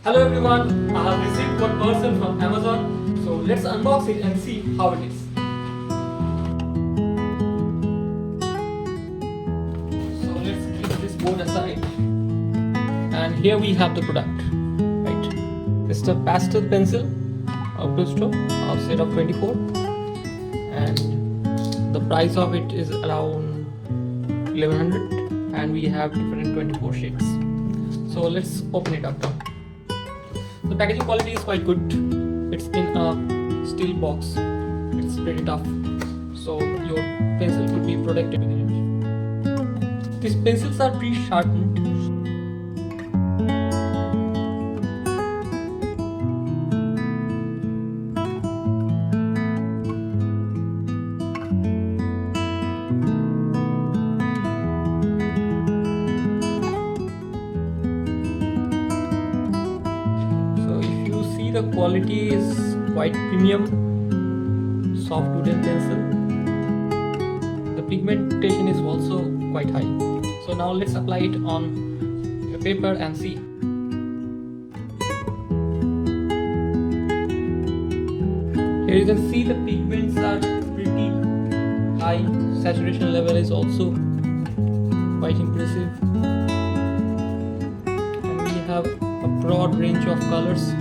Hello everyone, I have received one parcel from Amazon, so let's unbox it and see how it is. So let's keep this board aside, and here we have the product, right? It's a pastel pencil of Brustro, of set of 24, and the price of it is around 1100, and we have different 24 shades. So let's open it up now. The packaging quality is quite good. It's in a steel box. It's pretty tough, so your pencil could be protected within it. These pencils are pre-sharpened. The quality is quite premium, soft wooden pencil. The pigmentation is also quite high. So now let's apply it on a paper and see. Here you can see the pigments are pretty high. Saturation level is also quite impressive. And we have a broad range of colors.